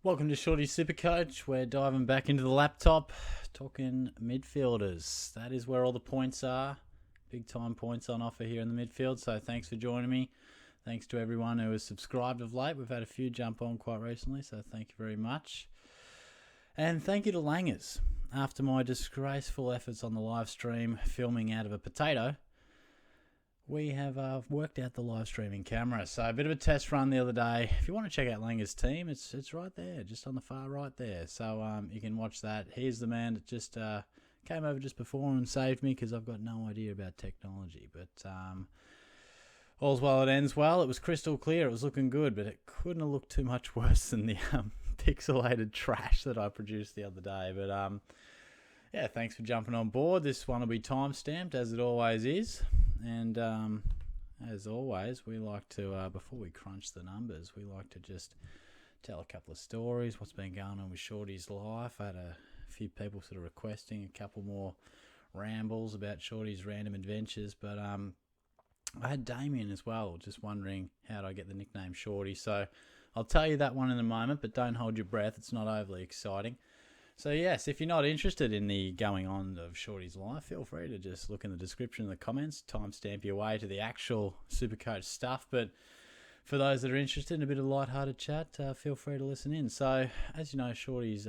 Welcome to Shorty's SuperCoach. We're diving back into the laptop, talking midfielders. That is where all the points are. Big time points on offer here in the midfield, so thanks for joining me. Thanks to everyone who has subscribed of late. We've had a few jump on quite recently, so thank you very much. And thank you to Langers. After my disgraceful efforts on the live stream, filming out of a potato, we have worked out the live streaming camera. So a bit of a test run the other day. If you want to check out Langer's team, it's right there, just on the far right there. So you can watch that. He's the man that just came over just before and saved me because I've got no idea about technology. But all's well that ends well. It was crystal clear. It was looking good, but it couldn't have looked too much worse than the pixelated trash that I produced the other day. But yeah, thanks for jumping on board. This one will be time-stamped, as it always is. And as always, we like to, before we crunch the numbers, we like to just tell a couple of stories, what's been going on with Shorty's life. I had a few people sort of requesting a couple more rambles about Shorty's random adventures, but I had Damien as well, just wondering how do I get the nickname Shorty. So I'll tell you that one in a moment, but don't hold your breath. It's not overly exciting. So yes, if you're not interested in the going on of Shorty's life, feel free to just look in the description in the comments, timestamp your way to the actual SuperCoach stuff. But for those that are interested in a bit of lighthearted chat, feel free to listen in. So as you know, Shorty's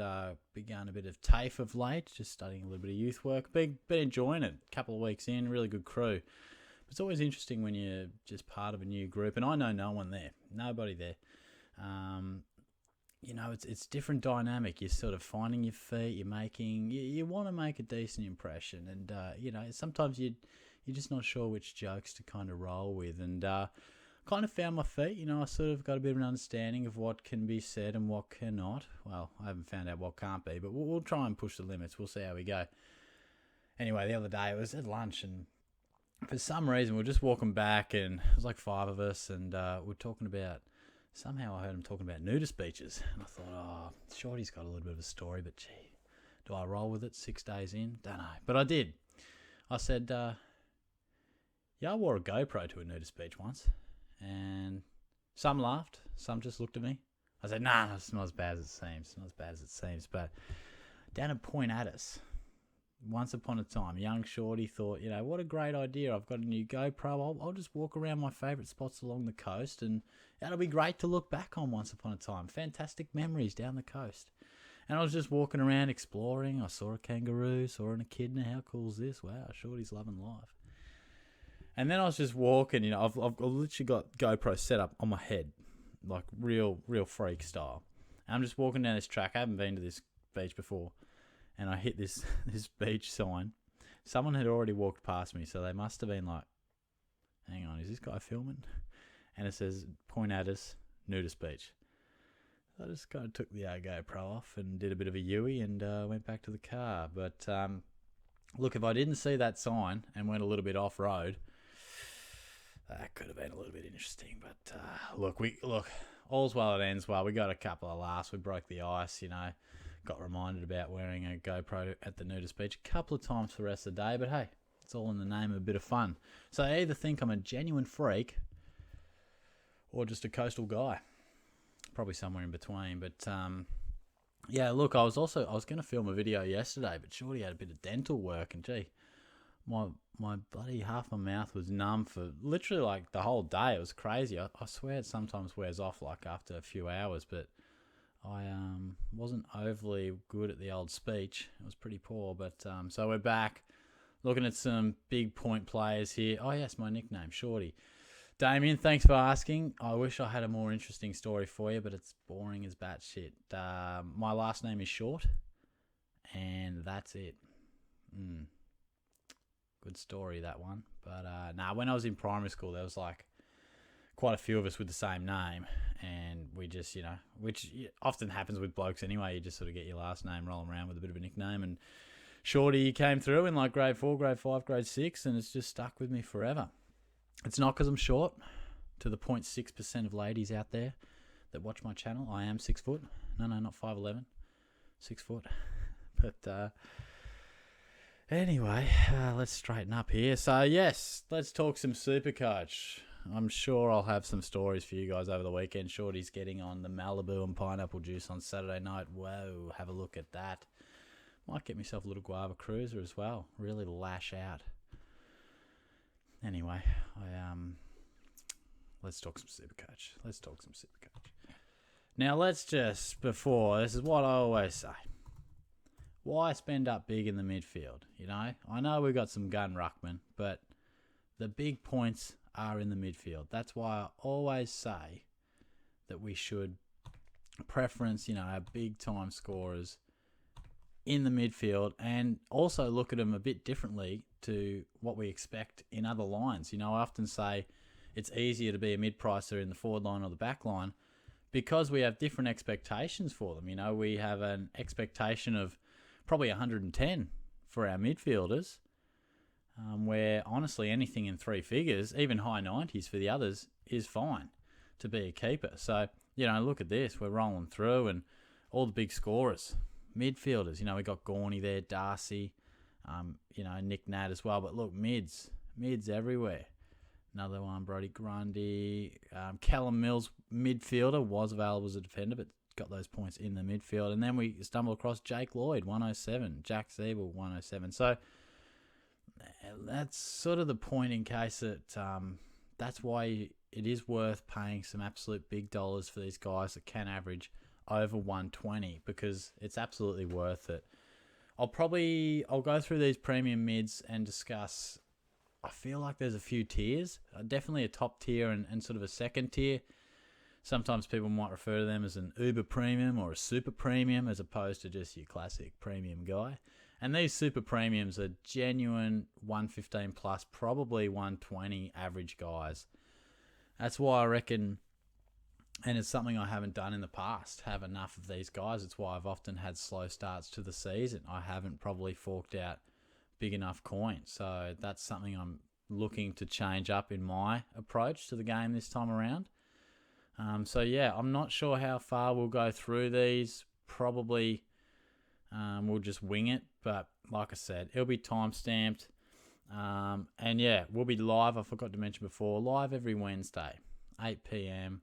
begun a bit of TAFE of late, just studying a little bit of youth work. Been enjoying it. A couple of weeks in, really good crew. It's always interesting when you're just part of a new group, and I know no one there, nobody there. You know, it's different dynamic. You're sort of finding your feet. You want to make a decent impression, and you know, sometimes you're just not sure which jokes to kind of roll with, and kind of found my feet. You know, I sort of got a bit of an understanding of what can be said and what cannot. Well, I haven't found out what can't be, but we'll try and push the limits. We'll see how we go. Anyway, the other day it was at lunch, and for some reason we're just walking back, and it was like 5 of us, and we're talking about. Somehow I heard him talking about nudist beaches, and I thought, oh, Shorty's got a little bit of a story, but gee, do I roll with it 6 days in? Don't know. But I did. I said, yeah, I wore a GoPro to a nudist beach once, and some laughed, some just looked at me. I said, nah, no, it's not as bad as it seems. It's not as bad as it seems. But down at Point Addis, once upon a time, young Shorty thought, you know, what a great idea. I've got a new GoPro. I'll just walk around my favourite spots along the coast, and that'll be great to look back on once upon a time. Fantastic memories down the coast. And I was just walking around exploring. I saw a kangaroo, saw an echidna. How cool is this? Wow, Shorty's loving life. And then I was just walking, you know, I've literally got GoPro set up on my head, like real freak style. And I'm just walking down this track. I haven't been to this beach before. And I hit this beach sign. Someone had already walked past me, so they must have been like, hang on, is this guy filming? And it says, Point Addis, nudist beach. So I just kind of took the GoPro off and did a bit of a Yui and went back to the car. But look, if I didn't see that sign and went a little bit off-road, that could have been a little bit interesting. But look, all's well that ends well. We got a couple of laughs. We broke the ice, you know. Got reminded about wearing a GoPro at the nudist beach a couple of times for the rest of the day, but hey, it's all in the name of a bit of fun. So I either think I'm a genuine freak or just a coastal guy. Probably somewhere in between. But yeah, look, I was going to film a video yesterday, but Shorty had a bit of dental work, and gee, my bloody half my mouth was numb for literally like the whole day. It was crazy. I swear it sometimes wears off like after a few hours, but I wasn't overly good at the old speech. It was pretty poor, but so we're back looking at some big point players here. Oh yes, my nickname, Shorty. Damien, thanks for asking. I wish I had a more interesting story for you, but it's boring as batshit. My last name is Short, and that's it. Good story, that one. But when I was in primary school, there was like quite a few of us with the same name, and we just, you know, which often happens with blokes anyway, you just sort of get your last name rolling around with a bit of a nickname, and Shorty came through in like grade 4, grade 5, grade 6, and it's just stuck with me forever. It's not because I'm short. To the 0.6% of ladies out there that watch my channel, I am 6 foot. No, not 5'11", 6 foot. But anyway, let's straighten up here. So yes, let's talk some SuperCoach. I'm sure I'll have some stories for you guys over the weekend. Shorty's getting on the Malibu and pineapple juice on Saturday night. Whoa, have a look at that. Might get myself a little guava cruiser as well. Really lash out. Anyway, let's talk some SuperCoach. Now, let's just, this is what I always say. Why spend up big in the midfield? You know, I know we've got some gun ruckmen, but the big points are in the midfield. That's why I always say that we should preference, our big-time scorers in the midfield, and also look at them a bit differently to what we expect in other lines. I often say it's easier to be a mid-pricer in the forward line or the back line because we have different expectations for them. We have an expectation of probably 110 for our midfielders, where honestly anything in three figures, even high 90s for the others, is fine to be a keeper. So, look at this. We're rolling through, and all the big scorers, midfielders, we got Gorney there, Darcy, Nick Nat as well. But look, mids everywhere. Another one, Brodie Grundy. Callum Mills, midfielder, was available as a defender, but got those points in the midfield. And then we stumble across Jake Lloyd, 107. Jack Siebel, 107. So that's sort of the point, in case that that's why it is worth paying some absolute big dollars for these guys that can average over 120, because it's absolutely worth it. I'll go through these premium mids and discuss. I feel like there's a few tiers. Definitely a top tier and sort of a second tier. Sometimes people might refer to them as an uber premium or a super premium, as opposed to just your classic premium guy. And these super premiums are genuine 115 plus, probably 120 average guys. That's why I reckon, and it's something I haven't done in the past, have enough of these guys. It's why I've often had slow starts to the season. I haven't probably forked out big enough coin. So that's something I'm looking to change up in my approach to the game this time around. I'm not sure how far we'll go through these. Probably we'll just wing it. But like I said, it'll be time-stamped. We'll be live. I forgot to mention before, live every Wednesday, 8 p.m.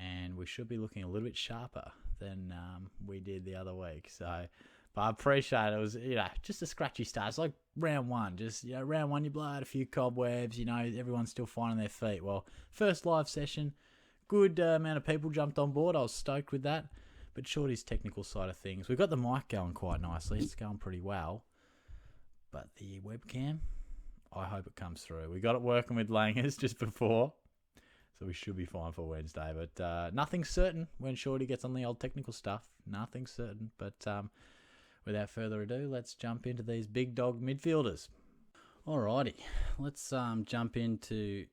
And we should be looking a little bit sharper than we did the other week. So, but I appreciate it. It was, just a scratchy start. It's like round one. Round one, you blow out a few cobwebs. Everyone's still finding their feet. Well, first live session, good amount of people jumped on board. I was stoked with that. But Shorty's technical side of things, we've got the mic going quite nicely. It's going pretty well. But the webcam, I hope it comes through. We got it working with Langers just before. So we should be fine for Wednesday. But nothing's certain when Shorty gets on the old technical stuff. Nothing's certain. But without further ado, let's jump into these big dog midfielders. Alrighty, let's jump into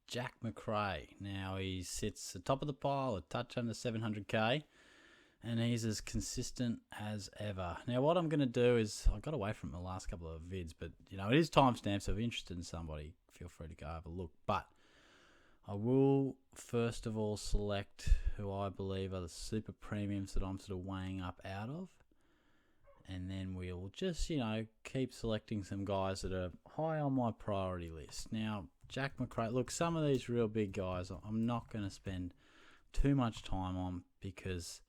Jack Macrae. Now he sits at the top of the pile, a touch under 700k. And he's as consistent as ever. Now, what I'm going to do is, I got away from the last couple of vids, but, it is timestamped, so if you're interested in somebody, feel free to go have a look. But I will, first of all, select who I believe are the super premiums that I'm sort of weighing up out of. And then we'll just, keep selecting some guys that are high on my priority list. Now, Jack Macrae, look, some of these real big guys, I'm not going to spend too much time on, because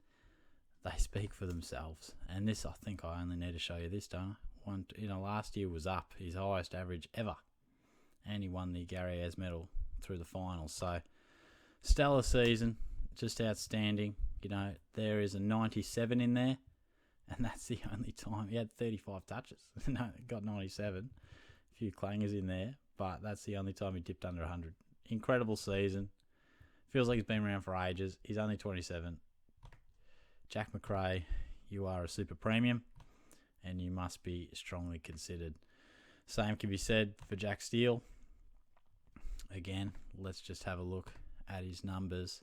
they speak for themselves. And this, I think I only need to show you this, don't I? Last year was up, his highest average ever. And he won the Gary Ayres medal through the finals. So, stellar season, just outstanding. There is a 97 in there. And that's the only time. He had 35 touches. No, got 97. A few clangers in there. But that's the only time he dipped under 100. Incredible season. Feels like he's been around for ages. He's only 27. Jack Macrae, you are a super premium, and you must be strongly considered. Same can be said for Jack Steele. Again, let's just have a look at his numbers,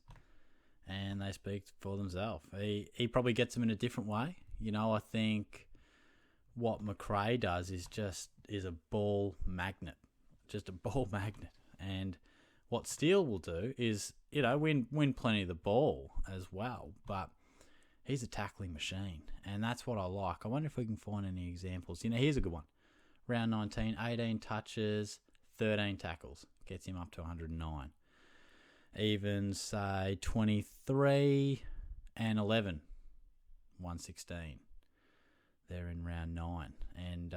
and they speak for themselves. He probably gets them in a different way. I think what Macrae does is a ball magnet, just a ball magnet. And what Steele will do is, win plenty of the ball as well, but he's a tackling machine, and that's what I like. I wonder if we can find any examples. Here's a good one. Round 19, 18 touches, 13 tackles. Gets him up to 109. even, say, 23 and 11, 116. They're in round 9. And,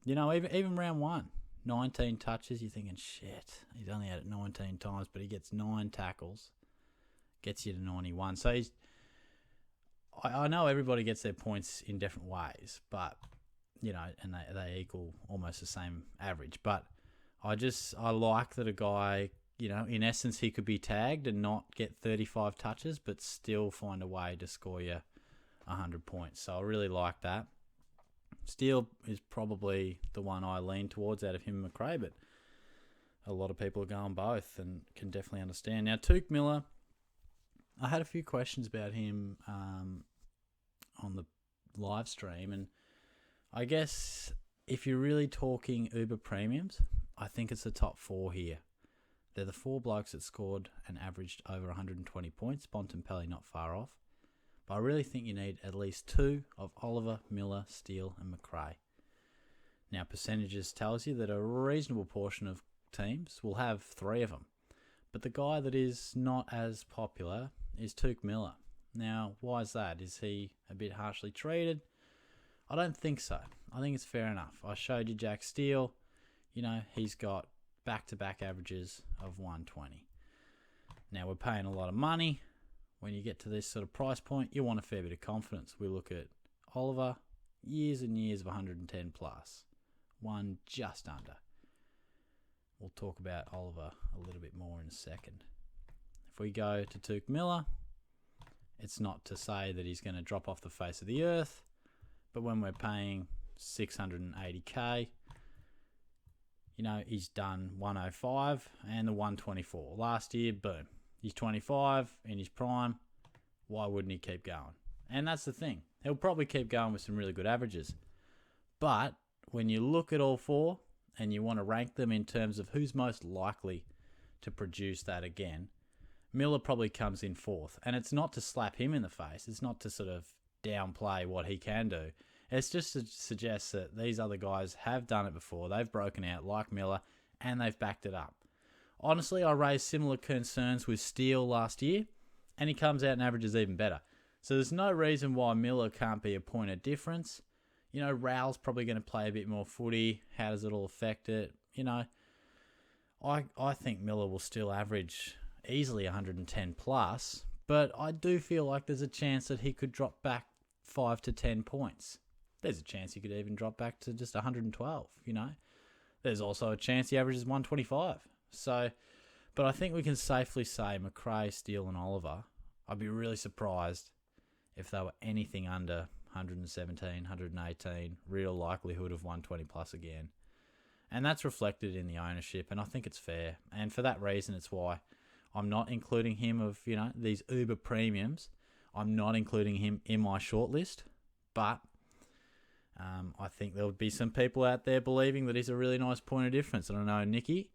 even round 1, 19 touches, you're thinking, shit, he's only had it 19 times, but he gets 9 tackles, gets you to 91. So I know everybody gets their points in different ways, but, and they equal almost the same average. But I like that a guy, in essence, he could be tagged and not get 35 touches, but still find a way to score you 100 points. So I really like that. Steele is probably the one I lean towards out of him and Macrae, but a lot of people are going both and can definitely understand. Now, Touk Miller, I had a few questions about him on the live stream, and I guess if you're really talking uber premiums, I think it's the top 4 here. They're the 4 blokes that scored and averaged over 120 points. Bontempelli not far off. But I really think you need at least 2 of Oliver, Miller, Steele and Macrae. Now, percentages tells you that a reasonable portion of teams will have 3 of them. But the guy that is not as popular is Touk Miller. Now, why is that? Is he a bit harshly treated? I don't think so. I think it's fair enough. I showed you Jack Steele. He's got back-to-back averages of 120. Now, we're paying a lot of money. When you get to this sort of price point, you want a fair bit of confidence. We look at Oliver, years and years of 110 plus. One just under. We'll talk about Oliver a little bit more in a second. If we go to Touk Miller, it's not to say that he's going to drop off the face of the earth, but when we're paying 680k, he's done 105 and the 124. Last year, boom. He's 25 in his prime. Why wouldn't he keep going? And that's the thing. He'll probably keep going with some really good averages. But when you look at all 4 and you want to rank them in terms of who's most likely to produce that again, Miller probably comes in 4th. And it's not to slap him in the face. It's not to sort of downplay what he can do. It's just to suggest that these other guys have done it before. They've broken out like Miller and they've backed it up. Honestly, I raised similar concerns with Steele last year, and he comes out and averages even better. So there's no reason why Miller can't be a point of difference. Raoul's probably going to play a bit more footy. How does it all affect it? I think Miller will still average easily 110 plus, but I do feel like there's a chance that he could drop back 5 to 10 points. There's a chance he could even drop back to just 112, There's also a chance he averages 125. So, but I think we can safely say Macrae, Steele and Oliver, I'd be really surprised if they were anything under 117, 118, real likelihood of 120 plus again. And that's reflected in the ownership, and I think it's fair. And for that reason, it's why I'm not including him of, these uber premiums. I'm not including him in my shortlist, but I think there would be some people out there believing that he's a really nice point of difference. And I know Nicky,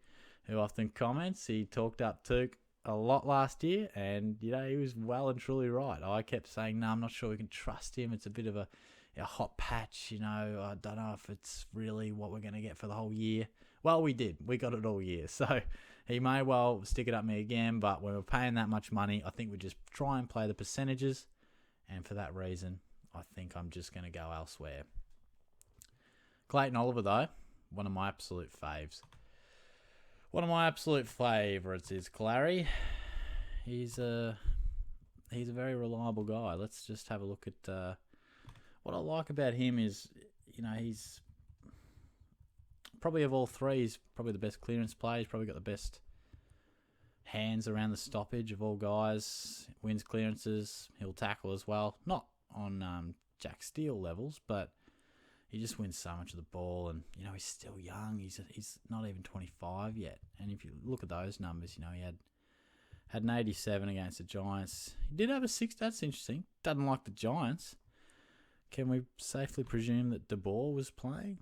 who often comments, he talked up Touk a lot last year, and he was well and truly right. I kept saying, no, I'm not sure we can trust him. It's a bit of a hot patch, I don't know if it's really what we're going to get for the whole year. Well, we did. We got it all year. So he may well stick it up me again, but when we're paying that much money, I think we just try and play the percentages, and for that reason, I think I'm just going to go elsewhere. Clayton Oliver, though, one of my absolute faves. One of my absolute favourites is Clary. He's a very reliable guy. Let's just have a look at what I like about him is, he's probably of all 3, he's probably the best clearance player. He's probably got the best hands around the stoppage of all guys. Wins clearances. He'll tackle as well. Not on Jack Steele levels, but he just wins so much of the ball, and he's still young. He's not even 25 yet. And if you look at those numbers, he had an 87 against the Giants. He did have a 6. That's interesting. Doesn't like the Giants. Can we safely presume that De Boer was playing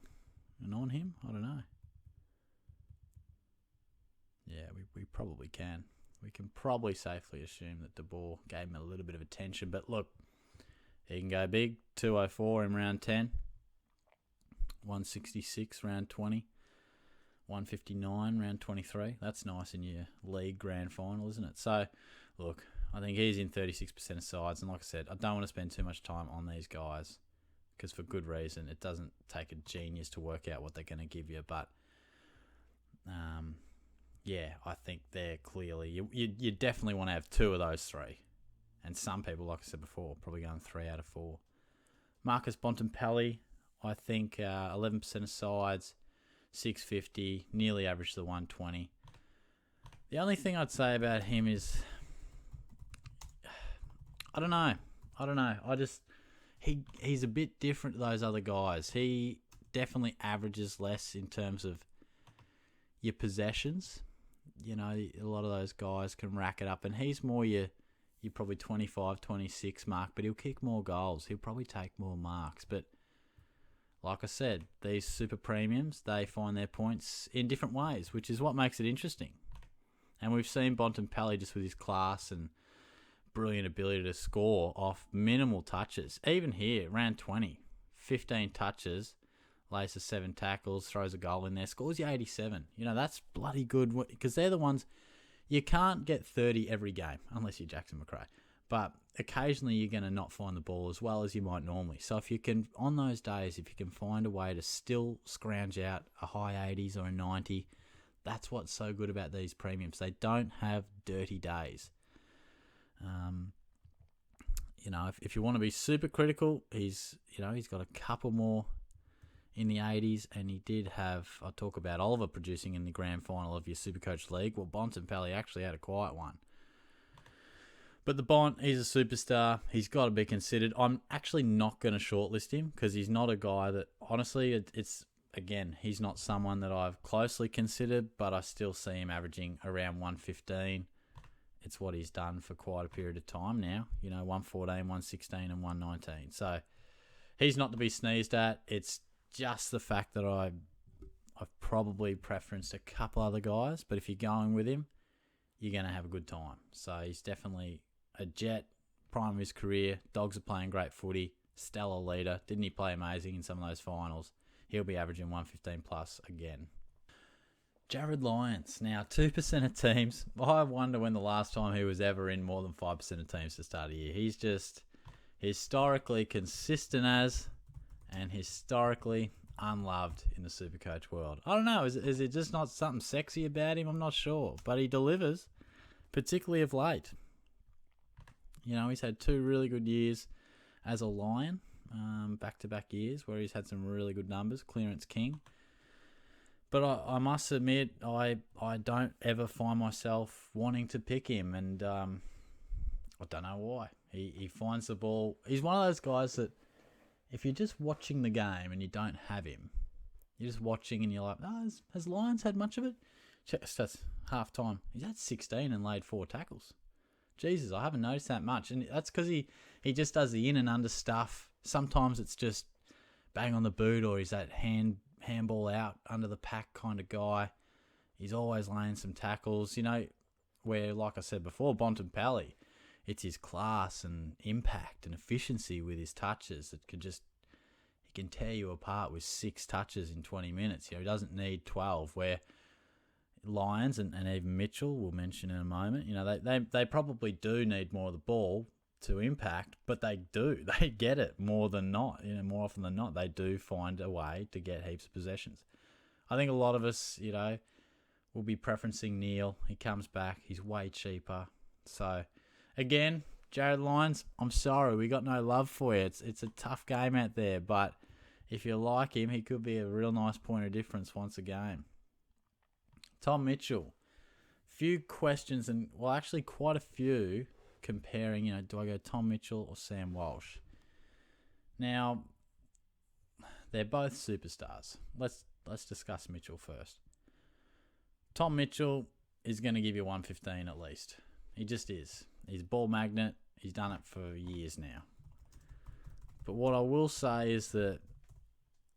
and on him? I don't know. Yeah, we probably can. We can probably safely assume that De Boer gave him a little bit of attention. But look, he can go big. 204 in round 10. 166 round 20. 159, round 23. That's nice in your league grand final, isn't it? So, look, I think he's in 36% of sides. And like I said, I don't want to spend too much time on these guys because for good reason. It doesn't take a genius to work out what they're going to give you. But, yeah, I think they're clearly... You definitely want to have two of those three. And some people, like I said before, probably going 3 out of 4. Marcus Bontempelli, I think 11% of sides, 650, nearly average the 120. The only thing I'd say about him is, I don't know. He's a bit different to those other guys. He definitely averages less in terms of your possessions. You know, a lot of those guys can rack it up, and he's more your probably 25, 26 mark, but he'll kick more goals. He'll probably take more marks. But like I said, these super premiums, they find their points in different ways, which is what makes it interesting. And we've seen Bontempelli just with his class and brilliant ability to score off minimal touches. Even here, round 20, 15 touches, laces 7 tackles, throws a goal in there, scores you 87. You know, that's bloody good because they're the ones... You can't get 30 every game, unless you're Jackson Macrae. But occasionally you're going to not find the ball as well as you might normally. So if you can, on those days, if you can find a way to still scrounge out a high 80s or a 90, that's what's so good about these premiums. They don't have dirty days. You know, if you want to be super critical, he's got a couple more in the 80s, and he did have, I'll talk about Oliver producing in the grand final of your SuperCoach League. Well, Bontempelli actually had a quiet one. But the Bont, he's a superstar. He's got to be considered. I'm actually not going to shortlist him because he's not a guy that, honestly, again, he's not someone that I've closely considered, but I still see him averaging around 115. It's what he's done for quite a period of time now. You know, 114, 116 and 119. So he's not to be sneezed at. It's just the fact that I've probably preferenced a couple other guys, but if you're going with him, you're going to have a good time. So he's definitely a jet, prime of his career. Dogs are playing great footy, stellar leader. Didn't he play amazing in some of those finals? He'll be averaging 115 plus again. Jarryd Lyons. Now, 2% of teams. I wonder when the last time he was ever in more than 5% of teams to start a year. He's just historically consistent and historically unloved in the SuperCoach world. I don't know. Is it just not something sexy about him? I'm not sure. But he delivers, particularly of late. You know, he's had 2 really good years as a Lion, back-to-back years, where he's had some really good numbers, clearance king. But I must admit, I don't ever find myself wanting to pick him, and I don't know why. He finds the ball. He's one of those guys that, if you're just watching the game and you don't have him, you're just watching and you're like, oh, has Lyons had much of it? That's half time. He's had 16 and laid 4 tackles. Jesus, I haven't noticed that much. And that's because he just does the in and under stuff. Sometimes it's just bang on the boot, or he's that handball out under the pack kind of guy. He's always laying some tackles, you know, where, like I said before, Bontempelli, it's his class and impact and efficiency with his touches that he can tear you apart with 6 touches in 20 minutes. You know, he doesn't need 12, where Lyons and even Mitchell, we'll mention in a moment, you know, they probably do need more of the ball to impact, but they do. They get it more than not. You know, more often than not, they do find a way to get heaps of possessions. I think a lot of us, you know, will be preferencing Neale. He comes back. He's way cheaper. So, again, Jarryd Lyons, I'm sorry, we got no love for you. It's a tough game out there, but if you like him, he could be a real nice point of difference once a game. Tom Mitchell. Few questions, and well, actually quite a few, comparing, you know, do I go Tom Mitchell or Sam Walsh? Now, they're both superstars. Let's discuss Mitchell first. Tom Mitchell is going to give you 115 at least. He just is. He's a ball magnet. He's done it for years now. But what I will say is that,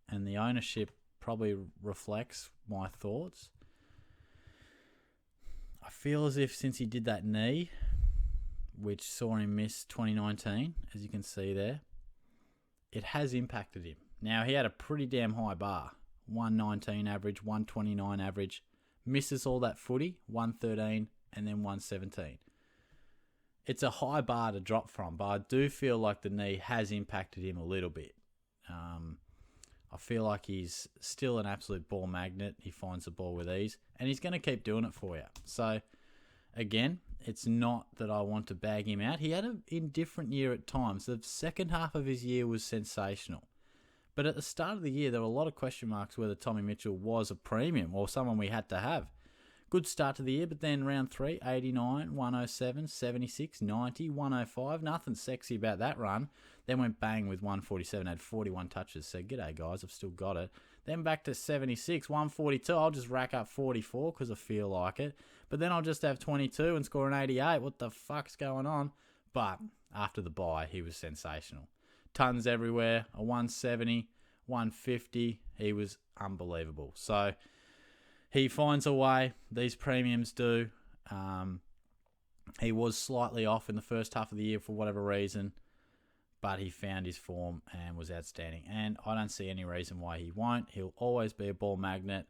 and the ownership probably reflects my thoughts, I feel as if since he did that knee, which saw him miss 2019, as you can see there, it has impacted him. Now, he had a pretty damn high bar. 119 average, 129 average. Misses all that footy, 113 and then 117. It's a high bar to drop from, but I do feel like the knee has impacted him a little bit. I feel like he's still an absolute ball magnet. He finds the ball with ease, and he's going to keep doing it for you. So, again, it's not that I want to bag him out. He had an indifferent year at times. The second half of his year was sensational. But at the start of the year, there were a lot of question marks whether Tommy Mitchell was a premium or someone we had to have. Good start to the year, but then round 3, 89, 107, 76, 90, 105. Nothing sexy about that run. Then went bang with 147, had 41 touches. So, g'day, guys, I've still got it. Then back to 76, 142. I'll just rack up 44 because I feel like it. But then I'll just have 22 and score an 88. What the fuck's going on? But after the bye, he was sensational. Tons everywhere, a 170, 150. He was unbelievable. So, he finds a way. These premiums do. He was slightly off in the first half of the year for whatever reason, but he found his form and was outstanding. And I don't see any reason why he won't. He'll always be a ball magnet,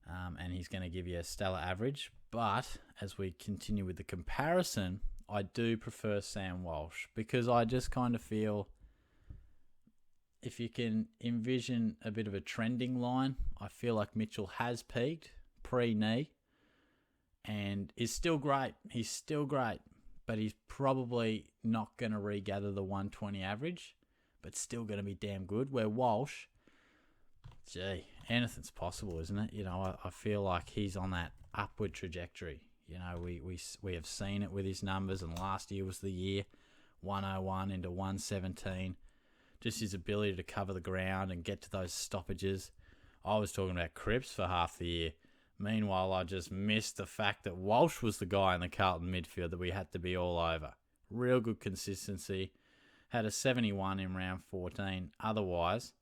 and he's going to give you a stellar average. But as we continue with the comparison, I do prefer Sam Walsh because I just kind of feel if you can envision a bit of a trending line, I feel like Mitchell has peaked pre-knee and is still great. He's still great, but he's probably not going to regather the 120 average, but still going to be damn good. Where Walsh, gee, anything's possible, isn't it? You know, I feel like he's on that upward trajectory. You know, we have seen it with his numbers, and last year was the year, 101 into 117. Just his ability to cover the ground and get to those stoppages. I was talking about Cripps for half the year. Meanwhile, I just missed the fact that Walsh was the guy in the Carlton midfield that we had to be all over. Real good consistency. Had a 71 in round 14. Otherwise,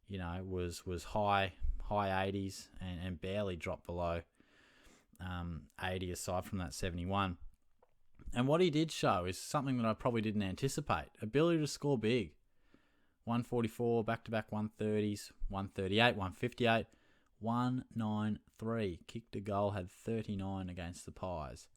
you know, was high 80s and barely dropped below 80 aside from that 71. And what he did show is something that I probably didn't anticipate. Ability to score big. 144, back-to-back 130s, 138, 158, 193. Kicked a goal, had 39 against the Pies.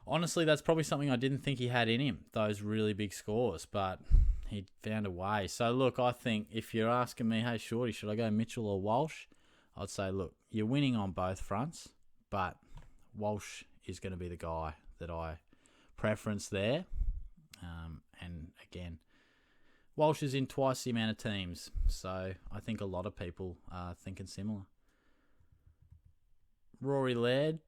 Honestly, that's probably something I didn't think he had in him, those really big scores, but he found a way. So, look, I think if you're asking me, hey, Shorty, should I go Mitchell or Walsh? I'd say, look, you're winning on both fronts, but Walsh is going to be the guy that I preference there. And, again, Walsh is in twice the amount of teams, so I think a lot of people are thinking similar. Rory Laird,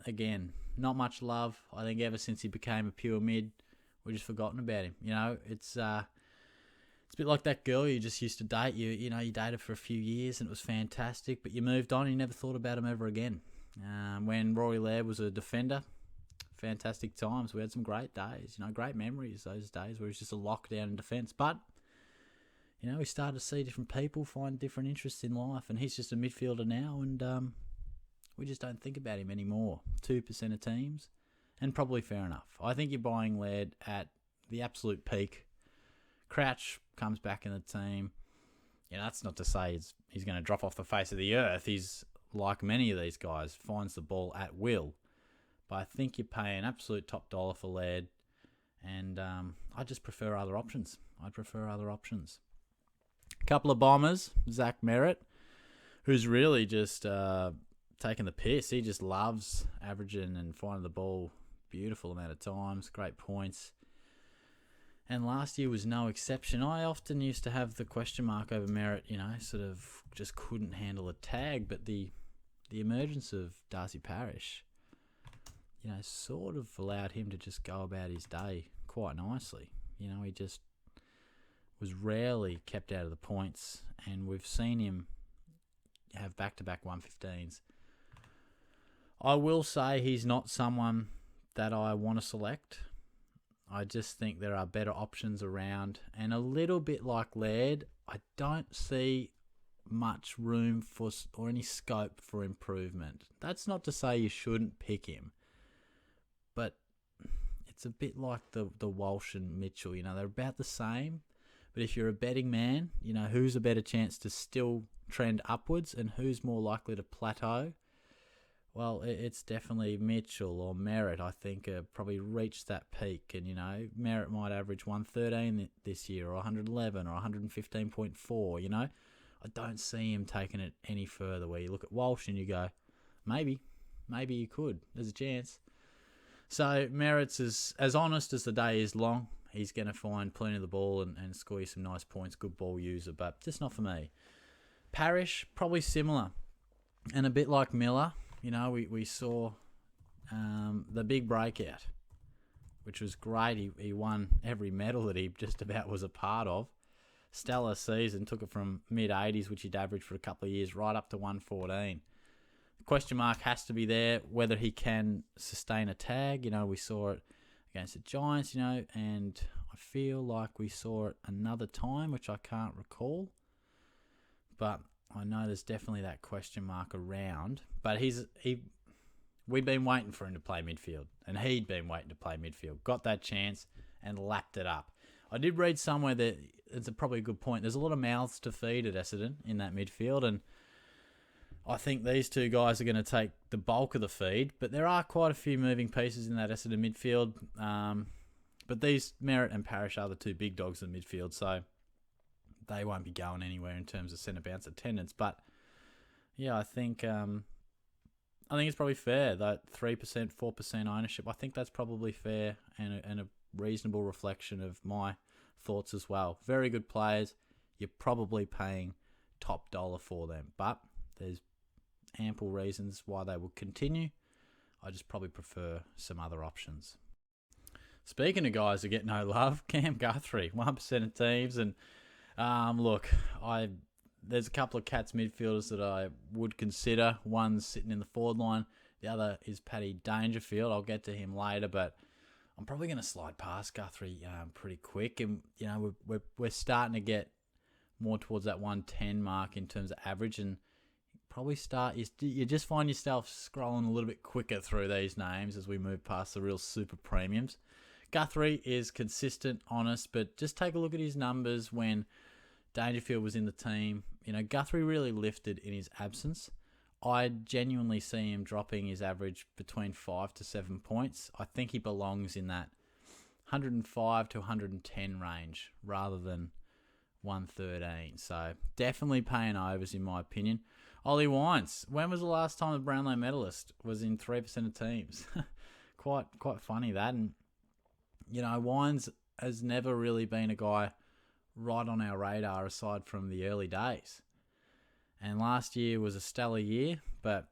again, not much love. I think ever since he became a pure mid, we've just forgotten about him. You know, it's a bit like that girl you just used to date. You know, you dated for a few years and it was fantastic, but you moved on and you never thought about him ever again. When Rory Laird was a defender, fantastic times. We had some great days, you know, great memories those days where it was just a lockdown in defence. But, you know, we started to see different people find different interests in life, and he's just a midfielder now, and we just don't think about him anymore. 2% of teams, and probably fair enough. I think you're buying Laird at the absolute peak. Crouch comes back in the team. You know, that's not to say he's going to drop off the face of the earth. He's, like many of these guys, finds the ball at will. But I think you're paying absolute top dollar for Laird. And I just prefer other options. A couple of bombers. Zach Merrett, who's really just taking the piss. He just loves averaging and finding the ball beautiful amount of times. Great points. And last year was no exception. I often used to have the question mark over Merrett, you know, sort of just couldn't handle a tag. But the emergence of Darcy Parish, you know, sort of allowed him to just go about his day quite nicely. You know, he just was rarely kept out of the points, and we've seen him have back-to-back 115s. I will say he's not someone that I want to select. I just think there are better options around, and a little bit like Laird, I don't see much room for or any scope for improvement. That's not to say you shouldn't pick him, but it's a bit like the Walsh and Mitchell. You know, they're about the same, But if you're a betting man, who's a better chance to still trend upwards and who's more likely to plateau? Well, it's definitely Mitchell or Merrett, I think, probably reached that peak. And, Merrett might average 113 this year or 111 or 115.4, I don't see him taking it any further, where you look at Walsh and you go, maybe you could. There's a chance. So Merrett's as honest as the day is long. He's going to find plenty of the ball and score you some nice points. Good ball user, but just not for me. Parish, probably similar. And a bit like Miller, we saw the big breakout, which was great. He won every medal that he just about was a part of. Stellar season, took it from mid-80s, which he'd averaged for a couple of years, right up to 114. The question mark has to be there, whether he can sustain a tag. We saw it against the Giants, and I feel like we saw it another time, which I can't recall. But I know there's definitely that question mark around. But we've been waiting for him to play midfield, and he'd been waiting to play midfield. Got that chance and lapped it up. I did read somewhere that it's probably a good point. There's a lot of mouths to feed at Essendon in that midfield, and I think these two guys are going to take the bulk of the feed, but there are quite a few moving pieces in that Essendon midfield. But these Merrett and Parish are the two big dogs in the midfield, so they won't be going anywhere in terms of centre bounce attendance. But yeah, I think it's probably fair that 3%, 4% ownership. I think that's probably fair and a reasonable reflection of my thoughts as well. Very good players. You're probably paying top dollar for them, but there's ample reasons why they will continue. I just probably prefer some other options. Speaking of guys who get no love, Cam Guthrie, 1% of teams. And look, there's a couple of Cats midfielders that I would consider. One's sitting in the forward line. The other is Paddy Dangerfield. I'll get to him later, but I'm probably going to slide past Guthrie pretty quick. And, we're starting to get more towards that 110 mark in terms of average, and probably you just find yourself scrolling a little bit quicker through these names as we move past the real super premiums. Guthrie is consistent, honest, but just take a look at his numbers when Dangerfield was in the team. Guthrie really lifted in his absence. I genuinely see him dropping his average between 5 to 7 points. I think he belongs in that 105 to 110 range rather than 113. So definitely paying overs in my opinion. Ollie Wines, when was the last time the Brownlow medalist was in 3% of teams? quite funny that. And, Wines has never really been a guy right on our radar aside from the early days. And last year was a stellar year, but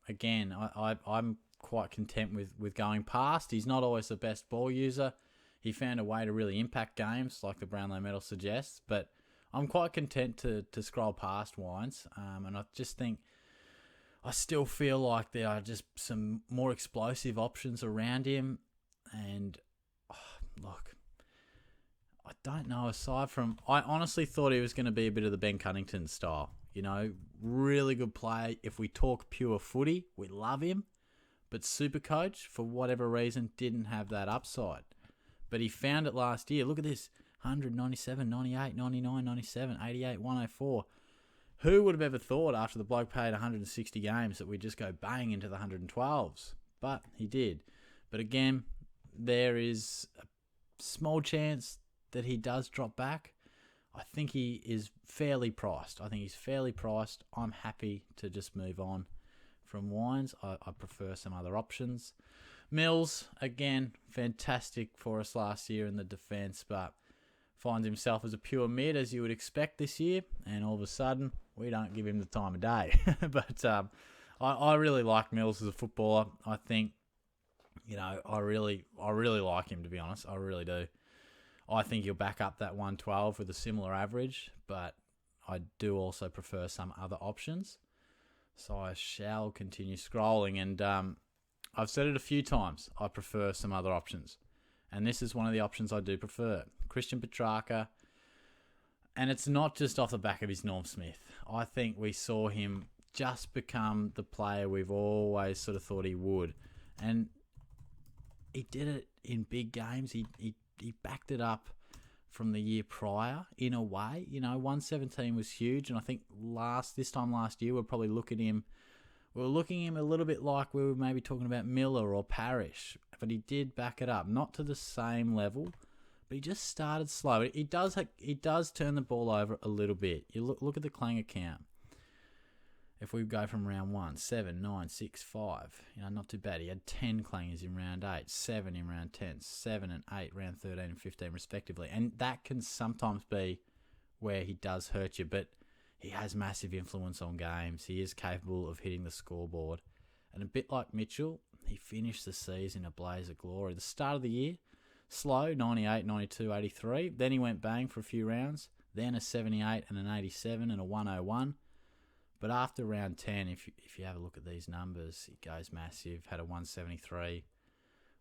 again, I'm quite content with going past. He's not always the best ball user. He found a way to really impact games, like the Brownlow medal suggests, but I'm quite content to scroll past Wines. And I just think I still feel like there are just some more explosive options around him. And look, I don't know, aside from, I honestly thought he was going to be a bit of the Ben Cunnington style. Really good play. If we talk pure footy, we love him. But SuperCoach, for whatever reason, didn't have that upside. But he found it last year. Look at this. 100, 97, 98, 99, 97, 88, 104. Who would have ever thought after the bloke played 160 games that we'd just go bang into the 112s? But he did. But again, there is a small chance that he does drop back. I think he is fairly priced. I'm happy to just move on from Wines. I prefer some other options. Mills, again, fantastic for us last year in the defence, but finds himself as a pure mid, as you would expect this year, and all of a sudden, we don't give him the time of day. But I really like Mills as a footballer. I think, I really like him, to be honest. I really do. I think he'll back up that 112 with a similar average, but I do also prefer some other options. So I shall continue scrolling, and I've said it a few times. I prefer some other options, and this is one of the options I do prefer. Christian Petracca, and it's not just off the back of his Norm Smith. I think we saw him just become the player we've always sort of thought he would, and he did it in big games. He backed it up from the year prior in a way. 117 was huge, and I think this time last year we're probably looking at him. We were looking at him a little bit like we were maybe talking about Miller or Parish, but he did back it up, not to the same level, but he just started slow. He does turn the ball over a little bit. You look at the clang account. If we go from round 1, 7, 9, 6, 5, not too bad. He had 10 clangers in round 8, 7 in round 10, 7 and 8, round 13 and 15 respectively. And that can sometimes be where he does hurt you, but he has massive influence on games. He is capable of hitting the scoreboard. And a bit like Mitchell, he finished the season in a blaze of glory. The start of the year, slow, 98, 92, 83. Then he went bang for a few rounds. Then a 78 and an 87 and a 101. But after round 10, if you have a look at these numbers, it goes massive. Had a 173,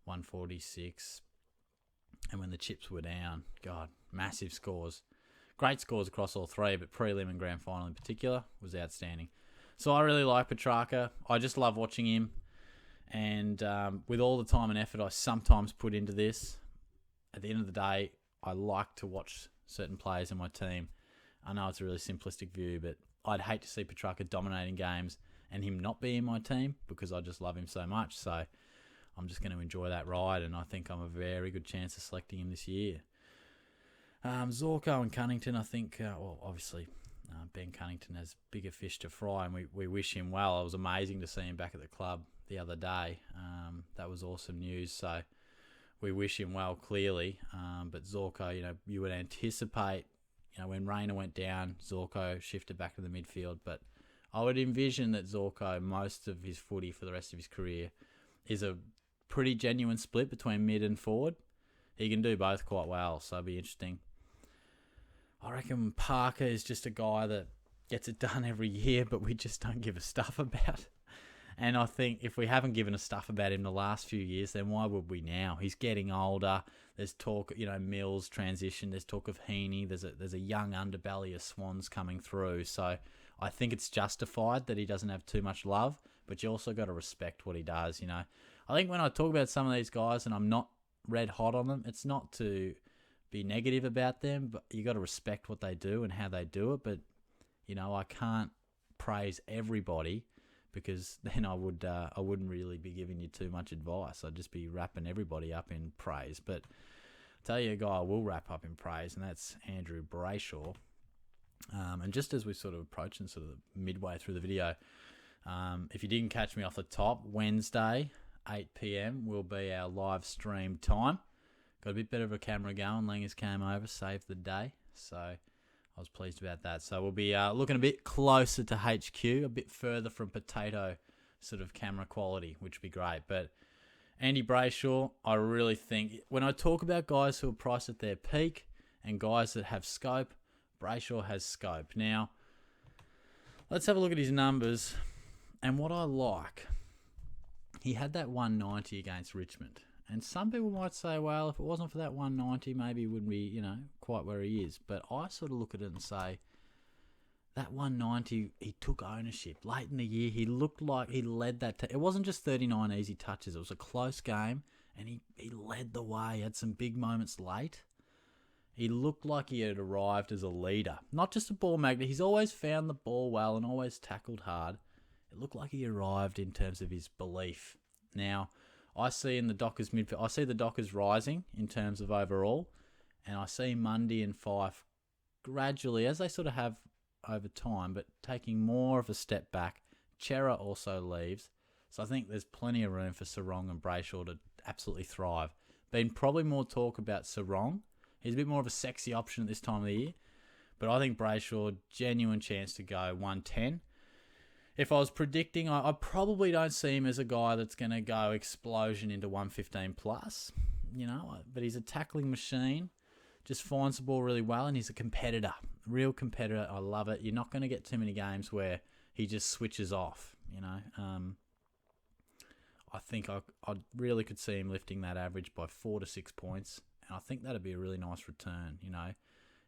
146. And when the chips were down, God, massive scores. Great scores across all three, but prelim and grand final in particular was outstanding. So I really like Petracca. I just love watching him. And with all the time and effort I sometimes put into this, at the end of the day, I like to watch certain players in my team. I know it's a really simplistic view, but I'd hate to see Petracca dominating games and him not be in my team because I just love him so much. So I'm just going to enjoy that ride, and I think I'm a very good chance of selecting him this year. Zorko and Cunnington, I think, obviously Ben Cunnington has bigger fish to fry, and we wish him well. It was amazing to see him back at the club the other day. That was awesome news. So we wish him well, clearly. But Zorko, you would anticipate, when Rayner went down, Zorko shifted back to the midfield. But I would envision that Zorko, most of his footy for the rest of his career, is a pretty genuine split between mid and forward. He can do both quite well, so it'll be interesting. I reckon Parker is just a guy that gets it done every year, but we just don't give a stuff about. And I think if we haven't given a stuff about him the last few years, then why would we now? He's getting older. There's talk, Mills transition. There's talk of Heaney. There's a young underbelly of Swans coming through. So I think it's justified that he doesn't have too much love, but you also got to respect what he does. I think when I talk about some of these guys and I'm not red hot on them, it's not to be negative about them, but you got to respect what they do and how they do it. But I can't praise everybody, because then I wouldn't really be giving you too much advice. I'd just be wrapping everybody up in praise. But I'll tell you a guy I will wrap up in praise, and that's Andrew Brayshaw. And just as we're sort of approaching sort of midway through the video, if you didn't catch me off the top, Wednesday, 8 p.m. will be our live stream time. Got a bit better of a camera going. Langers came over, saved the day. So I was pleased about that. So we'll be looking a bit closer to HQ, a bit further from potato sort of camera quality, which would be great. But Andy Brayshaw, I really think, when I talk about guys who are priced at their peak and guys that have scope, Brayshaw has scope. Now, let's have a look at his numbers. And what I like, he had that 190 against Richmond. And some people might say, well, if it wasn't for that 190, maybe he wouldn't be, quite where he is. But I sort of look at it and say, that 190, he took ownership. Late in the year, he looked like he led that. It wasn't just 39 easy touches. It was a close game, and he led the way. He had some big moments late. He looked like he had arrived as a leader. Not just a ball magnet. He's always found the ball well and always tackled hard. It looked like he arrived in terms of his belief. Now, I see in the Dockers midfield, I see the Dockers rising in terms of overall, and I see Mundy and Fife gradually, as they sort of have over time, but taking more of a step back. Chera also leaves, so I think there's plenty of room for Sarong and Brayshaw to absolutely thrive. Been probably more talk about Sarong. He's a bit more of a sexy option at this time of the year, but I think Brayshaw, genuine chance to go 110. If I was predicting, I probably don't see him as a guy that's going to go explosion into 115 plus, but he's a tackling machine, just finds the ball really well, and he's a competitor, real competitor. I love it. You're not going to get too many games where he just switches off, I think I really could see him lifting that average by 4 to 6 points, and I think that'd be a really nice return,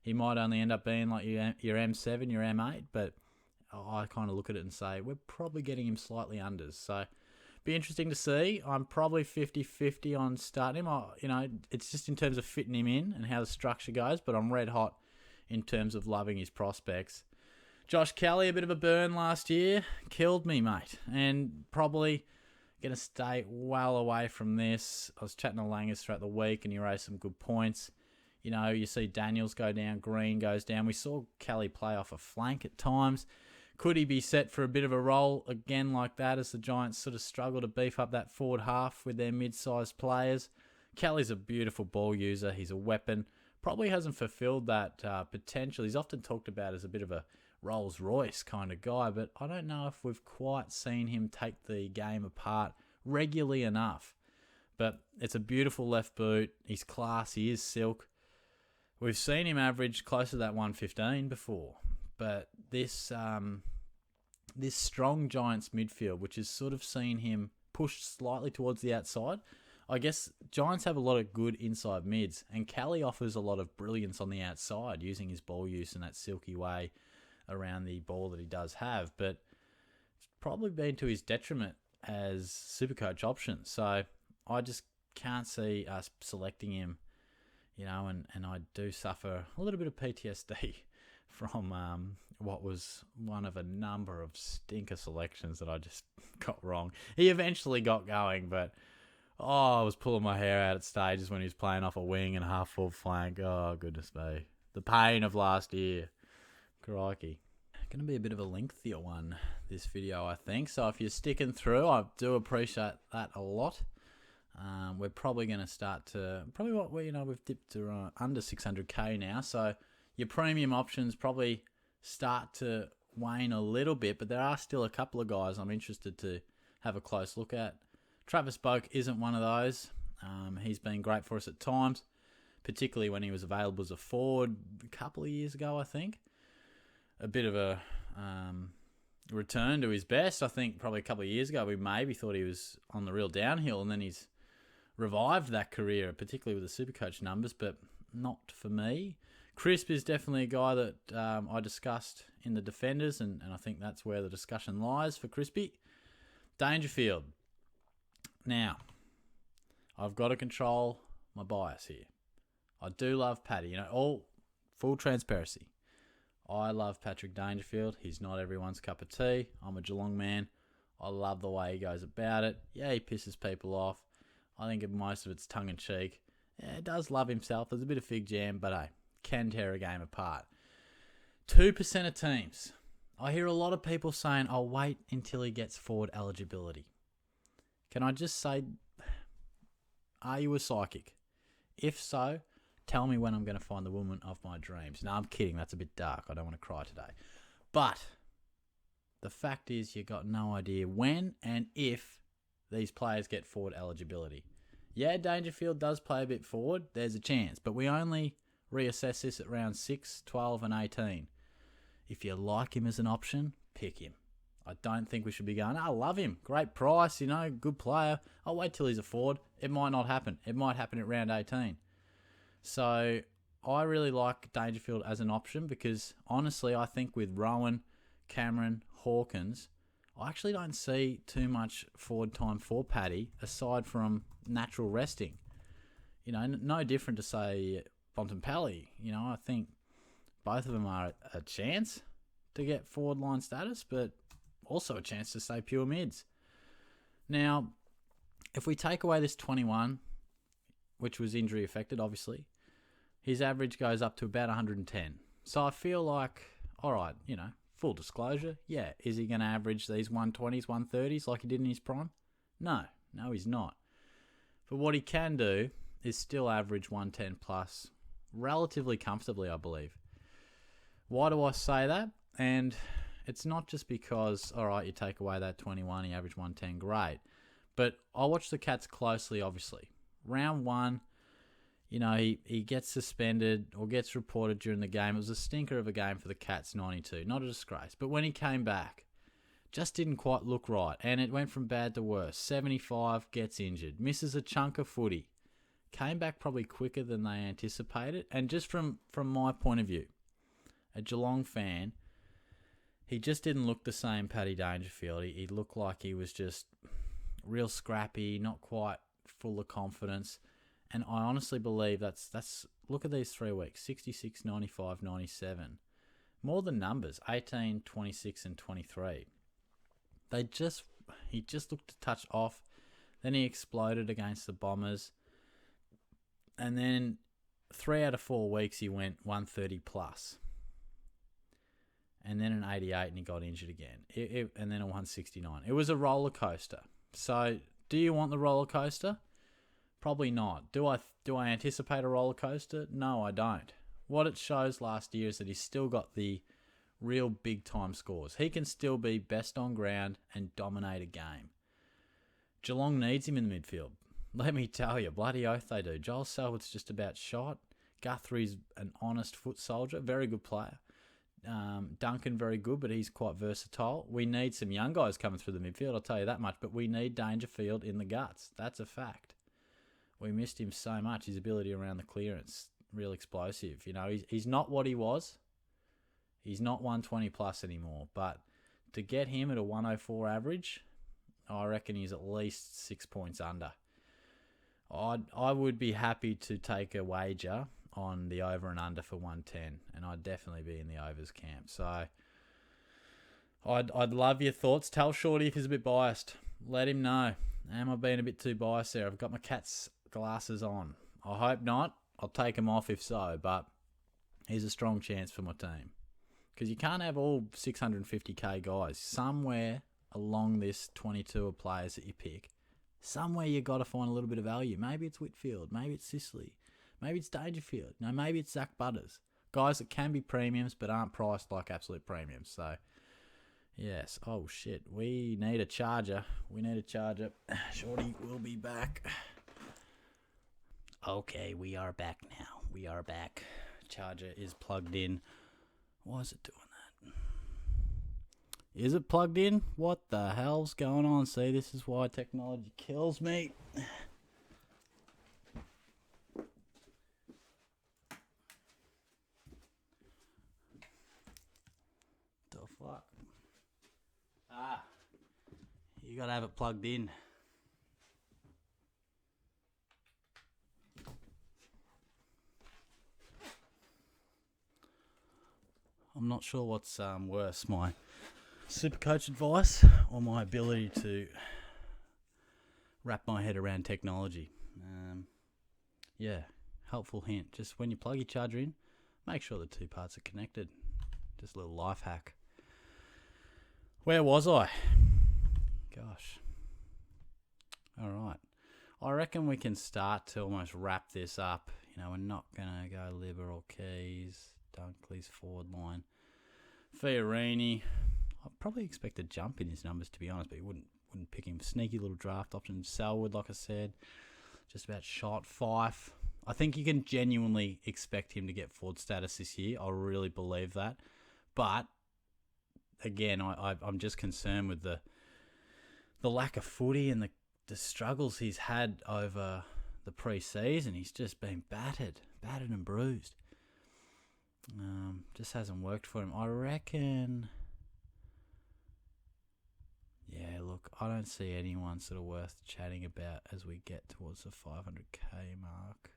He might only end up being like your M7, your M8, but I kind of look at it and say, we're probably getting him slightly unders. So Be interesting to see. I'm probably 50-50 on starting him. It's just in terms of fitting him in and how the structure goes, but I'm red hot in terms of loving his prospects. Josh Kelly, a bit of a burn last year. Killed me, mate. And probably going to stay well away from this. I was chatting to Langers throughout the week and he raised some good points. You see Daniels go down, Green goes down. We saw Kelly play off a flank at times. Could he be set for a bit of a role again like that as the Giants sort of struggle to beef up that forward half with their mid-sized players? Kelly's a beautiful ball user. He's a weapon. Probably hasn't fulfilled that potential. He's often talked about as a bit of a Rolls Royce kind of guy, but I don't know if we've quite seen him take the game apart regularly enough. But it's a beautiful left boot. He's class. He is silk. We've seen him average close to that 115 before, but this strong Giants midfield, which has sort of seen him pushed slightly towards the outside. I guess Giants have a lot of good inside mids, and Kelly offers a lot of brilliance on the outside using his ball use in that silky way around the ball that he does have, but it's probably been to his detriment as SuperCoach options. So I just can't see us selecting him, and I do suffer a little bit of PTSD from what was one of a number of stinker selections that I just got wrong. He eventually got going, but I was pulling my hair out at stages when he was playing off a wing and a half-full flank. Oh, goodness me. The pain of last year. Crikey. Going to be a bit of a lengthier one, this video, I think. So if you're sticking through, I do appreciate that a lot. We're probably going to start to... we've dipped to under 600k now. So your premium options probably start to wane a little bit. But there are still a couple of guys I'm interested to have a close look at. Travis Boak isn't one of those. He's been great for us at times, particularly when he was available as a forward a couple of years ago, I think. A bit of a return to his best. I think probably a couple of years ago we maybe thought he was on the real downhill, and then he's revived that career, particularly with the SuperCoach numbers, but not for me. Crisp is definitely a guy that I discussed in the defenders, and I think that's where the discussion lies for Crispy. Dangerfield. Now, I've got to control my bias here. I do love Paddy. All full transparency. I love Patrick Dangerfield. He's not everyone's cup of tea. I'm a Geelong man. I love the way he goes about it. Yeah, he pisses people off. I think most of it's tongue-in-cheek. Yeah, he does love himself. There's a bit of fig jam, but hey, can tear a game apart. 2% of teams. I hear a lot of people saying, I'll wait until he gets forward eligibility. Can I just say, are you a psychic? If so, tell me when I'm going to find the woman of my dreams. No, I'm kidding. That's a bit dark. I don't want to cry today. But the fact is you got no idea when and if these players get forward eligibility. Yeah, Dangerfield does play a bit forward. There's a chance. But we only reassess this at round 6, 12 and 18. If you like him as an option, pick him. I don't think we should be going, I love him. Great price, good player. I'll wait till he's a forward. It might not happen. It might happen at round 18. So I really like Dangerfield as an option because, honestly, I think with Rowan, Cameron, Hawkins, I actually don't see too much forward time for Paddy aside from natural resting. No different to, say, Bontempelli. I think both of them are a chance to get forward line status, but also a chance to stay pure mids. Now, if we take away this 21, which was injury affected, obviously, his average goes up to about 110. So I feel like, all right, full disclosure, yeah, is he going to average these 120s, 130s like he did in his prime? No, he's not. But what he can do is still average 110 plus relatively comfortably, I believe. Why do I say that? And it's not just because, all right, you take away that 21, he averaged 110, great. But I watch the Cats closely, obviously. Round 1, he gets suspended or gets reported during the game. It was a stinker of a game for the Cats, 92. Not a disgrace. But when he came back, just didn't quite look right. And it went from bad to worse. 75, gets injured. Misses a chunk of footy. Came back probably quicker than they anticipated. And just from my point of view, a Geelong fan, he just didn't look the same Paddy Dangerfield. He looked like he was just real scrappy, not quite full of confidence. And I honestly believe that's look at these 3 weeks, 66, 95, 97. More than numbers, 18, 26 and 23. He just looked a touch off. Then he exploded against the Bombers. And then 3 out of 4 weeks he went 130 plus. And then an 88 and he got injured again. And then a 169. It was a roller coaster. So do you want the roller coaster? Probably not. Do I anticipate a roller coaster? No, I don't. What it shows last year is that he's still got the real big time scores. He can still be best on ground and dominate a game. Geelong needs him in the midfield. Let me tell you, bloody oath they do. Joel Selwood's just about shot. Guthrie's an honest foot soldier, very good player. Duncan, very good, but he's quite versatile. We need some young guys coming through the midfield, I'll tell you that much, but we need Dangerfield in the guts. That's a fact. We missed him so much, his ability around the clearance, real explosive. You know, he's not what he was. He's not 120 plus anymore, but to get him at a 104 average, I reckon he's at least 6 points under. I would be happy to take a wager on the over and under for 110, and I'd definitely be in the overs camp. So I'd love your thoughts. Tell Shorty if he's a bit biased. Let him know. Am I being a bit too biased there? I've got my cat's glasses on. I hope not. I'll take them off if so, but he's a strong chance for my team. Because you can't have all 650k guys. Somewhere along this 22 of players that you pick, somewhere you got to find a little bit of value. Maybe it's Whitfield. Maybe it's Sicily. Maybe it's Dangerfield. No, maybe it's Zach Butters. Guys that can be premiums but aren't priced like absolute premiums. So, yes. Oh, shit. We need a charger. Shorty will be back. Okay, we are back now. We are back. Charger is plugged in. Why is it doing that? Is it plugged in? What the hell's going on? See, this is why technology kills me. The fuck? You gotta have it plugged in. I'm not sure what's worse, my SuperCoach advice or my ability to wrap my head around technology. Yeah, helpful hint. Just when you plug your charger in, make sure the two parts are connected. Just a little life hack. Where was I? Gosh. All right. I reckon we can start to almost wrap this up. You know, we're not going to go liberal keys. Dunkley's forward line. Fiorini. I probably expect a jump in his numbers, to be honest, but you wouldn't pick him. Sneaky little draft option. Selwood, like I said, just about shot. Fife. I think you can genuinely expect him to get forward status this year. I really believe that. But, again, I'm just concerned with the lack of footy and the struggles he's had over the pre-season. He's just been battered and bruised. Just hasn't worked for him. I reckon. Yeah, look, I don't see anyone sort of worth chatting about as we get towards the 500k mark.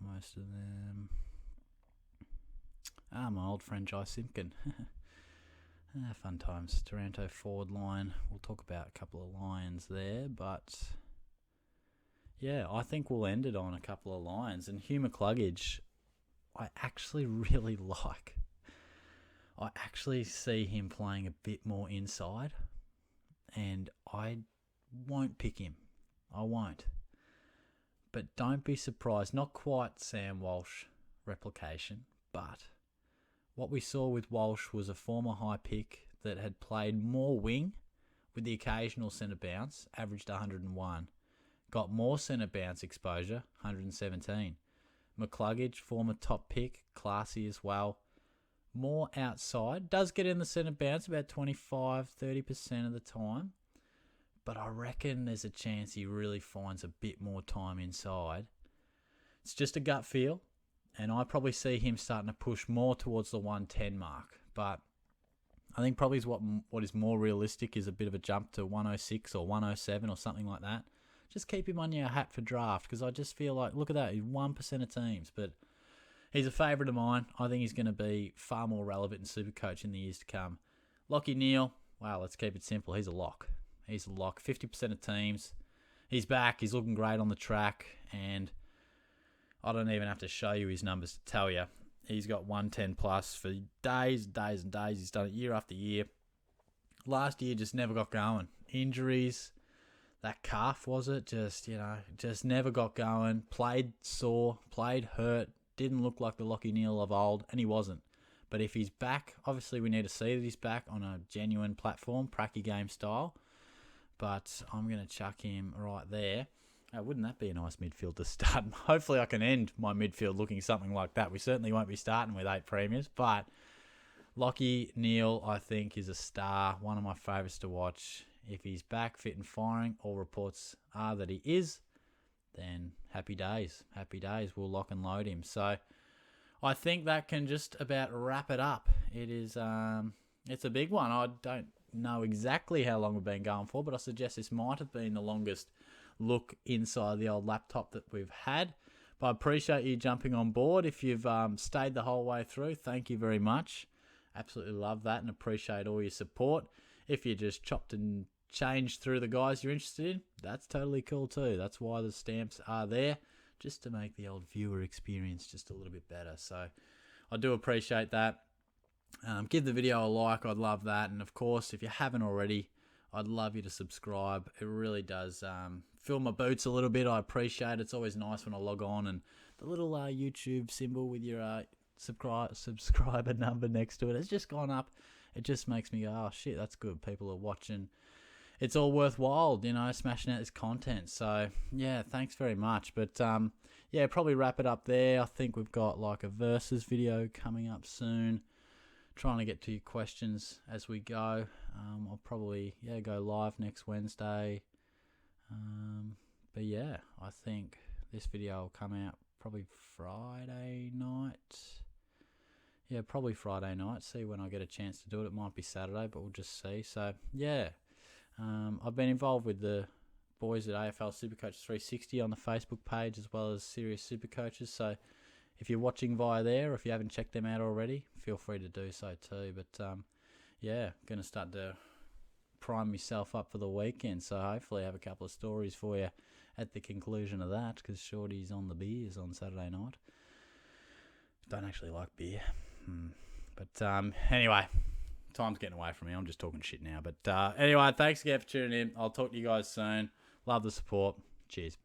Most of them. My old friend Jai Simpkin. Fun times. Taranto forward line. We'll talk about a couple of Lions there, but yeah, I think we'll end it on a couple of Lions. And Hugh McCluggage, I actually really like. I actually see him playing a bit more inside, and I won't pick him. I won't. But don't be surprised. Not quite Sam Walsh replication, but what we saw with Walsh was a former high pick that had played more wing with the occasional centre bounce, averaged 101. Got more centre bounce exposure, 117. McCluggage, former top pick, classy as well. More outside. Does get in the centre bounce about 25-30% of the time. But I reckon there's a chance he really finds a bit more time inside. It's just a gut feel. And I probably see him starting to push more towards the 110 mark. But I think probably what is more realistic is a bit of a jump to 106 or 107 or something like that. Just keep him on your hat for draft, because I just feel like, look at that, he's 1% of teams, but he's a favourite of mine. I think he's going to be far more relevant in SuperCoach in the years to come. Lachie Neale, wow, let's keep it simple. He's a lock. He's a lock. 50% of teams. He's back. He's looking great on the track, and I don't even have to show you his numbers to tell you. He's got 110 plus for days and days and days. He's done it year after year. Last year just never got going. Injuries. That calf, was it? Just never got going. Played sore, played hurt. Didn't look like the Lachie Neale of old, and he wasn't. But if he's back, obviously we need to see that he's back on a genuine platform, pracky game style. But I'm going to chuck him right there. Wouldn't that be a nice midfield to start? Hopefully I can end my midfield looking something like that. We certainly won't be starting with 8 premiers, but Lachie Neale, I think, is a star, one of my favourites to watch. If he's back, fit and firing, all reports are that he is, then happy days. Happy days. We'll lock and load him. So I think that can just about wrap it up. It is, it's a big one. I don't know exactly how long we've been going for, but I suggest this might have been the longest look inside the old laptop that we've had. But I appreciate you jumping on board. If you've stayed the whole way through, thank you very much. Absolutely love that and appreciate all your support. If you just chopped and changed through the guys you're interested in, that's totally cool too. That's why the stamps are there, just to make the old viewer experience just a little bit better. So I do appreciate that. Give the video a like. I'd love that. And of course, if you haven't already, I'd love you to subscribe. It really does fill my boots a little bit. I appreciate it. It's always nice when I log on and the little YouTube symbol with your subscriber number next to it has just gone up. It just makes me go, oh shit, that's good. People are watching. It's all worthwhile, smashing out this content. So yeah, thanks very much. But yeah, probably wrap it up there. I think we've got like a versus video coming up soon. Trying to get to your questions as we go. I'll probably go live next Wednesday. But yeah, I think this video will come out probably Friday night. Yeah, probably Friday night. See when I get a chance to do it. It might be Saturday, but we'll just see. So yeah, I've been involved with the boys at AFL SuperCoach 360 on the Facebook page, as well as Serious SuperCoaches. So if you're watching via there, or if you haven't checked them out already, feel free to do so too. But yeah, going to start to prime myself up for the weekend. So hopefully I have a couple of stories for you at the conclusion of that, because Shorty's on the beers on Saturday night. Don't actually like beer. But anyway, time's getting away from me. I'm just talking shit now. But anyway, thanks again for tuning in. I'll talk to you guys soon. Love the support. Cheers.